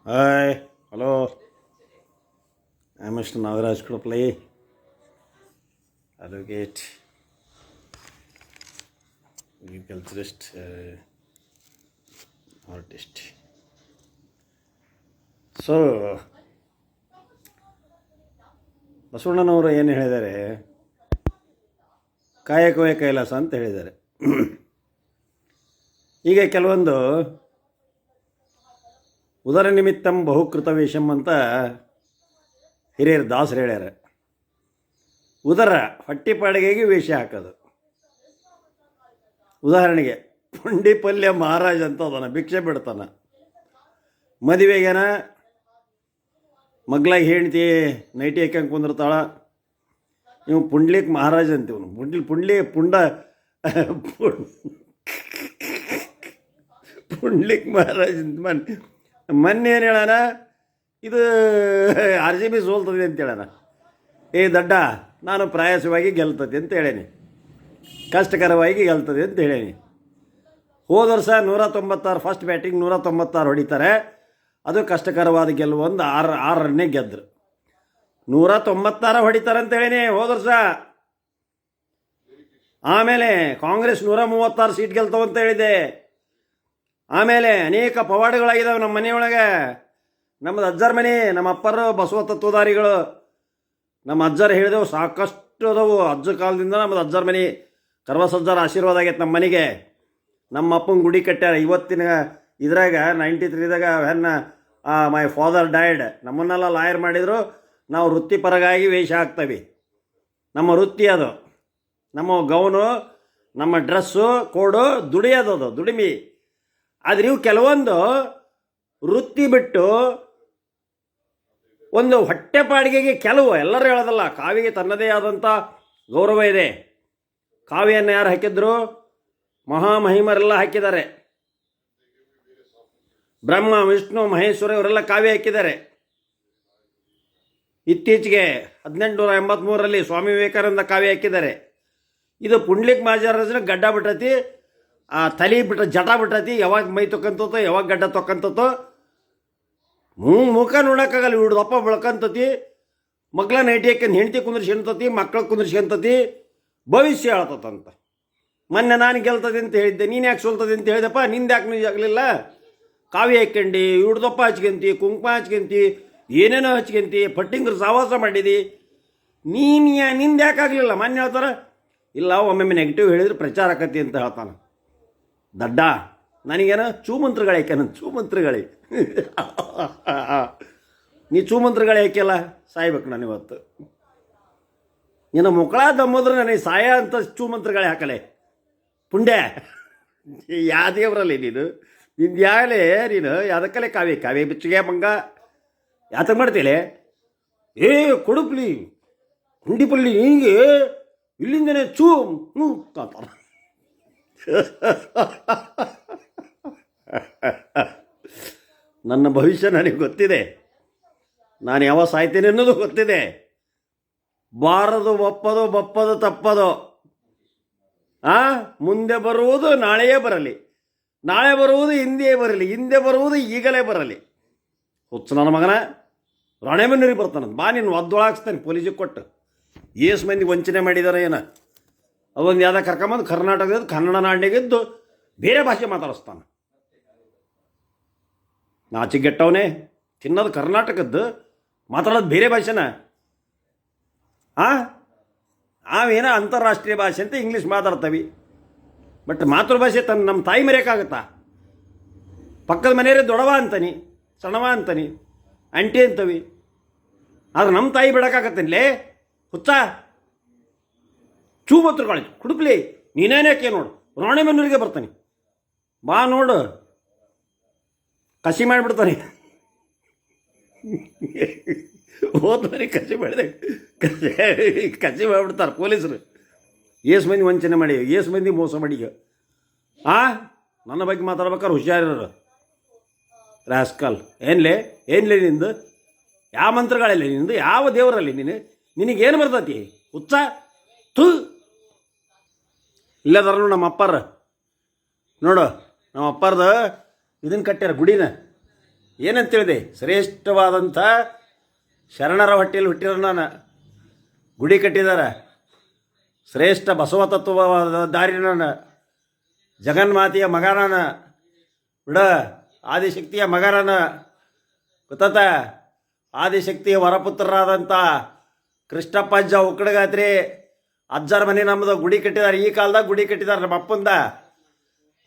Hi, hello. I'm Mr. Nagaraj Kruplay, advocate, agriculturist, artist. So ಬಸವಣ್ಣನವರು ಏನು ಹೇಳಿದ್ದಾರೆ, ಕಾಯಕವೇ ಕೈಲಾಸ ಅಂತ ಹೇಳಿದ್ದಾರೆ. ಈಗ ಕೆಲವೊಂದು ಉದರ ನಿಮಿತ್ತಂ ಬಹುಕೃತ ವೇಷಂ ಅಂತ ಹಿರಿಯರು ದಾಸರು ಹೇಳ್ಯಾರ. ಉದರ ಹೊಟ್ಟಿಪಾಡಿಗೆಗೆ ವೇಷ ಹಾಕೋದು. ಉದಾಹರಣೆಗೆ ಪುಂಡಿ ಪಲ್ಯ ಮಹಾರಾಜ್ ಅಂತ ಅದನ ಭಿಕ್ಷೆ ಬಿಡ್ತಾನ. ಮದುವೆಗೇನ ಮಗ್ಲಾಗಿ ಹೆಂಡ್ತಿ ನೈಟಿ ಹಾಕ್ಯಂಗೆ ಕುಂದಿರ್ತಾಳ. ಇವು ಪುಂಡ್ಲಿಕ್ ಮಹಾರಾಜ್ ಅಂತೀವನು. ಪುಂಡ್ಲಿಕ್ ಮಹಾರಾಜ್ ಅಂತ ಮೊನ್ನೆ ಏನು ಹೇಳೋಣ, ಇದು RCB ಸೋಲ್ತದೆ ಅಂತ ಹೇಳೋಣ. ದಡ್ಡ ನಾನು ಪ್ರಯಾಸವಾಗಿ ಗೆಲ್ತದೆ ಅಂತ ಹೇಳೇನಿ, ಕಷ್ಟಕರವಾಗಿ ಗೆಲ್ತದೆ ಅಂತ ಹೇಳೇನಿ. ಹೋದ ವರ್ಷ 196 ಫಸ್ಟ್ ಬ್ಯಾಟಿಂಗ್ 196 ಹೊಡಿತಾರೆ. ಅದು ಕಷ್ಟಕರವಾದ ಗೆಲುವು. ಒಂದು 6 ರನ್ನೇ ಗೆದ್ದರು. 196 ಹೊಡಿತಾರೆ ಅಂತ ಹೇಳೀನಿ ಹೋದ ವರ್ಷ. ಆಮೇಲೆ ಕಾಂಗ್ರೆಸ್ 136 ಸೀಟ್ ಗೆಲ್ತಾವಂತ ಹೇಳಿದೆ. ಆಮೇಲೆ ಅನೇಕ ಪವಾಡಗಳಾಗಿದ್ದಾವೆ ನಮ್ಮ ಮನೆಯೊಳಗೆ. ನಮ್ಮದು ಅಜ್ಜರ ಮನೆ, ನಮ್ಮ ಅಪ್ಪರು ಬಸವ ತತ್ವಧಾರಿಗಳು. ನಮ್ಮ ಅಜ್ಜರು ಹೇಳಿದೆವು ಸಾಕಷ್ಟು ಅದಾವು. ಅಜ್ಜ ಕಾಲದಿಂದ ನಮ್ಮದು ಅಜ್ಜರ ಮನೆ ಕರ್ವಸಜ್ಜರ ಆಶೀರ್ವಾದ ಆಗೈತೆ ನಮ್ಮ ಮನೆಗೆ. ನಮ್ಮ ಅಪ್ಪನ ಗುಡಿ ಕಟ್ಟ್ಯಾರ. ಇವತ್ತಿನ ಇದ್ರಾಗ 93ದಾಗ ವೆನ್ ಮೈ ಫಾದರ್ ಡೈಡ್ ನಮ್ಮನ್ನೆಲ್ಲ ಲಾಯರ್ ಮಾಡಿದರು. ನಾವು ವೃತ್ತಿಪರಗಾಗಿ ವೇಷ ಹಾಕ್ತೇವೆ. ನಮ್ಮ ವೃತ್ತಿ ಅದು. ನಮ್ಮ ಗೌನು, ನಮ್ಮ ಡ್ರೆಸ್ಸು, ಕೋಡು ದುಡಿಯೋದು, ದುಡಿಮೆ. ಆದರೆ ಇವು ಕೆಲವೊಂದು ವೃತ್ತಿ ಬಿಟ್ಟು ಒಂದು ಹೊಟ್ಟೆಪಾಡಿಗೆಗೆ ಕೆಲವು, ಎಲ್ಲರೂ ಹೇಳೋದಲ್ಲ, ಕಾವಿಗೆ ತನ್ನದೇ ಆದಂಥ ಗೌರವ ಇದೆ. ಕಾವಿಯನ್ನು ಯಾರು ಹಾಕಿದ್ರು? ಮಹಾಮಹಿಮರೆಲ್ಲ ಹಾಕಿದ್ದಾರೆ. ಬ್ರಹ್ಮ, ವಿಷ್ಣು, ಮಹೇಶ್ವರ ಇವರೆಲ್ಲ ಕಾವ್ಯ ಹಾಕಿದ್ದಾರೆ. ಇತ್ತೀಚೆಗೆ 1883ರಲ್ಲಿ ಸ್ವಾಮಿ ವಿವೇಕಾನಂದ ಕಾವ್ಯ ಹಾಕಿದ್ದಾರೆ. ಇದು ಪುಂಡ್ಲಿಕ್ ಮಹಾರಾಜನ ಗಡ್ಡ ಬಿಟ್ಟತಿ, ತಲೆ ಬಿಟ್ಟ ಜಟ ಬಿಟ್ಟತಿ. ಯಾವಾಗ ಮೈ ತೊಕ್ಕಂತತೋ, ಯಾವಾಗ ಗಡ್ಡ ತೊಕ್ಕಂತತೋ, ಮುಖ ನೋಡೋಕ್ಕಾಗಲ್ಲ. ಇವ್ರದಪ್ಪ ಬೆಳ್ಕಂತತಿ. ಮಗ್ಳ ನೈಟಿ ಹಾಕ್ಯಂದು ಹೆಂಡ್ತಿ ಕುಂದ್ರಿಸ್ಕೊಂತತಿ, ಮಕ್ಕಳು ಕುಂದ್ರಿಸ್ಕೊಂತತಿ, ಭವಿಷ್ಯ ಹೇಳ್ತದಂತ. ಮೊನ್ನೆ ನಾನು ಗೆಲ್ತದೆ ಅಂತ ಹೇಳಿದ್ದೆ, ನೀನು ಯಾಕೆ ಸೋಲ್ತದೆ ಅಂತ ಹೇಳಿದೆಪ್ಪ. ನಿಂದು ಯಾಕೆ ನೀವು ಆಗಲಿಲ್ಲ? ಕಾವಿ ಹಾಕ್ಯಂಡು ಇವ್ರದಪ್ಪ ಹಚ್ಕೊಂತಿ, ಕುಂಕುಮ ಹಚ್ಕೊಂತಿ, ಏನೇನೋ ಹಚ್ಕೊಂತಿ, ಪಟ್ಟಿಂಗ್ರ ಸಹವಾಸ ಮಾಡಿದಿ. ನಿಂದು ಯಾಕೆ ಆಗಲಿಲ್ಲ? ಮೊನ್ನೆ ಹೇಳ್ತಾರೆ, ಇಲ್ಲ ಒಮ್ಮೊಮ್ಮೆ ನೆಗೆಟಿವ್ ಹೇಳಿದ್ರೆ ಪ್ರಚಾರ ಆಕತಿ ಅಂತ ಹೇಳ್ತಾನೆ. ದಡ್ಡ ನನಗೇನ ಚೂಮಂತ್ರಗಳು ಹಾಕ್ಯಾನ, ಚೂಮಂತ್ರಗಳೇ. ನೀ ಚೂಮಂತ್ರಗಳು ಹಾಕ್ಯಲ್ಲ, ಸಾಯ್ಬೇಕು ನಾನು ಇವತ್ತು. ನೀನು ಮುಕ್ಕಳ ದಮ್ಮೋದ್ರೆ ನನಗೆ ಸಾಯ ಅಂತ ಚೂಮಂತ್ರಗಳೇ ಹಾಕಲೆ. ಪುಂಡ್ಯ ಯಾವ ದೇವರಲ್ಲಿ ನಿಂದು ಯಾಗಲೇ ನೀನು ಯಾದಕ್ಕಲೆ ಕಾವೇ ಬಿಚ್ಚಿಗೆ ಮಂಗ ಯಾತಕ್ಕೆ ಮಾಡ್ತೀಲೆ? ಕೊಡುಪ್ಲಿ ಹುಂಡಿ ಪಲ್ಲಿ ಹಿಂಗೆ ಇಲ್ಲಿಂದನೇ ಅಂತಾರ. ನನ್ನ ಭವಿಷ್ಯ ನನಗೆ ಗೊತ್ತಿದೆ. ನಾನು ಯಾವ ಸಾಯ್ತೇನೆ ಅನ್ನೋದು ಗೊತ್ತಿದೆ. ಬಾರದು ಬಪ್ಪದು ತಪ್ಪದು. ಮುಂದೆ ಬರುವುದು ನಾಳೆಯೇ ಬರಲಿ, ನಾಳೆ ಬರುವುದು ಹಿಂದೆಯೇ ಬರಲಿ, ಹಿಂದೆ ಬರುವುದು ಈಗಲೇ ಬರಲಿ. ಹುಚ್ಚ ನನ್ನ ಮಗನ ರಾಣೆಬೆನ್ನೂರಿಗೆ ಬರ್ತಾನೆ. ಬಾ ನೀನು ಒದ್ದೊಳಾಕ್ಸ್ತಾನೆ ಪೊಲೀಸಿಗೆ ಕೊಟ್ಟು. ಏಸು ಮಂದಿ ವಂಚನೆ ಮಾಡಿದ್ದಾರೆ ಏನ. ಅದೊಂದು ಯಾವ್ದು ಕರ್ಕೊಂಬಂದು ಕರ್ನಾಟಕದ ಕನ್ನಡ ನಾಡಿನಾಗಿದ್ದು ಬೇರೆ ಭಾಷೆ ಮಾತಾಡಿಸ್ತಾನೆ. ನಾಚಿಗೆಟ್ಟವನೇ. ತಿನ್ನೋದು ಕರ್ನಾಟಕದ್ದು, ಮಾತಾಡೋದು ಬೇರೆ ಭಾಷೆನ. ನಾವೇನೋ ಅಂತಾರಾಷ್ಟ್ರೀಯ ಭಾಷೆ ಅಂತ ಇಂಗ್ಲೀಷ್ ಮಾತಾಡ್ತೀವಿ. ಬಟ್ ಮಾತೃಭಾಷೆ ನಮ್ಮ ತಾಯಿ ಮರೆಯೋಕ್ಕಾಗುತ್ತಾ? ಪಕ್ಕದ ಮನೆಯವರೇ ದೊಡವ ಅಂತಾನೆ, ಸಣ್ಣವ ಅಂತಾನೆ, ಆಂಟಿ ಅಂತವಿ. ಆದ್ರೆ ನಮ್ಮ ತಾಯಿ ಬಿಡೋಕ್ಕಾಗತ್ತಲ್ಲೇ ಹುಚ್ಚ. ಚೂಮತ್ರ ಕಾಲೇಜು ಕುಡುಕ್ಲಿ ನೀನೇನೇಕೆ ನೋಡು, ರಾಣೆಬೆನ್ನೂರಿಗೆ ಬರ್ತಾನೆ. ಬಾ ನೋಡು, ಕಸಿ ಮಾಡಿಬಿಡ್ತಾನೆ. ಹೋದ್ರಿ ಕಸಿ ಮಾಡಿದೆ, ಕಸಿ ಮಾಡಿಬಿಡ್ತಾರೆ ಪೊಲೀಸರು. ಏಸು ಮಂದಿ ವಂಚನೆ ಮಾಡಿ, ಏಸು ಮಂದಿ ಮೋಸ ಮಾಡಿ. ನನ್ನ ಬಗ್ಗೆ ಮಾತಾಡ್ಬೇಕಾದ್ರೆ ಹುಷಾರಿರೋರು ರಾಸ್ಕಲ್. ಏನ್ಲೇ ನಿಂದು? ಯಾವ ಮಂತ್ರಗಳಲ್ಲಿ ನಿಂದು? ಯಾವ ದೇವರಲ್ಲಿ ನಿನಗೇನು ಬರ್ತೈತಿ ಹುಚ್ಚ? ತು ಇಲ್ಲದಾರ ನೋಡು ನಮ್ಮ ಅಪ್ಪಾರ. ನೋಡು ನಮ್ಮ ಅಪ್ಪಾರ್ದು ಇದನ್ನು ಕಟ್ಟ್ಯಾರ, ಗುಡಿನ. ಏನಂತ ಹೇಳಿದೆ? ಶ್ರೇಷ್ಠವಾದಂಥ ಶರಣರ ಹೊಟ್ಟೆಯಲ್ಲಿ ಹುಟ್ಟಿರೋ ನಾನು. ಗುಡಿ ಕಟ್ಟಿದ್ದಾರೆ. ಶ್ರೇಷ್ಠ ಬಸವ ತತ್ವವಾದ ದಾರಿ ನಾನು. ಜಗನ್ಮಾತೆಯ ಮಗ ನಾನು. ಬಿಡ, ಆದಿಶಕ್ತಿಯ ಮಗ ನಾನು. ಗೊತ್ತಾತ? ಆದಿಶಕ್ತಿಯ ವರಪುತ್ರರಾದಂಥ ಕೃಷ್ಣಪ್ಪಜ್ಜ ಉಕ್ಕಡಗಾತ್ರಿ ಅಜ್ಜರ ಮನೆ ನಮ್ಮದು ಗುಡಿ ಕಟ್ಟಿದ್ದಾರೆ. ಈ ಕಾಲದಾಗ ಗುಡಿ ಕಟ್ಟಿದ್ದಾರೆ ನಮ್ಮ ಅಪ್ಪಂದ.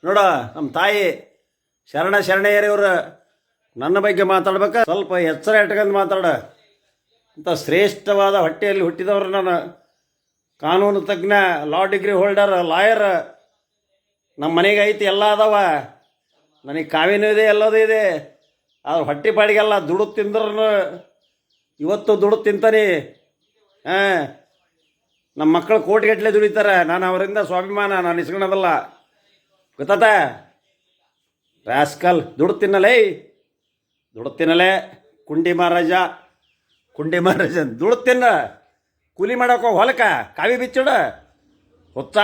ನೋಡ, ನಮ್ಮ ತಾಯಿ ಶರಣೆಯರಿವ್ರು. ನನ್ನ ಬಗ್ಗೆ ಮಾತಾಡ್ಬೇಕು, ಸ್ವಲ್ಪ ಎಚ್ಚರ ಇಟ್ಕೊಂಡು ಮಾತಾಡ. ಇಂಥ ಶ್ರೇಷ್ಠವಾದ ಹೊಟ್ಟೆಯಲ್ಲಿ ಹುಟ್ಟಿದವರು ನಾನು. ಕಾನೂನು ತಜ್ಞ, ಲಾ ಡಿಗ್ರಿ ಹೋಲ್ಡರ್, ಲಾಯರ್. ನಮ್ಮ ಮನೆಗೆ ಐತಿ, ಎಲ್ಲ ಅದಾವ. ನನಗೆ ಕಾವಿನೂ ಇದೆ, ಎಲ್ಲದೂ ಇದೆ. ಆದ್ರೆ ಹೊಟ್ಟೆ ಪಾಡಿಗೆಲ್ಲ ದುಡ್ಡು ತಿಂದ್ರೂ ಇವತ್ತು ದುಡ್ಡು ತಿಂತಾನೆ. ಹಾಂ, ನಮ್ಮ ಮಕ್ಕಳು ಕೋಟಿಗಟ್ಟಲೆ ದುಡಿತಾರೆ. ನಾನು ಅವರಿಂದ ಸ್ವಾಭಿಮಾನ ನಾನು ಇಸ್ಕೊಳೋದಲ್ಲ. ಗೊತ್ತಾತ? ರಾಸ್ಕಲ್, ದುಡ್ಡು ತಿನ್ನಲೇ ಕುಂಡಿ ಮಹಾರಾಜ ದುಡ್ಡು ತಿನ್ನ. ಕೂಲಿ ಮಾಡೋಕೆ ಹೊಲಕ್ಕೆ ಕಾವಿ ಬಿಚ್ಚಿಡ ಹುಚ್ಚ.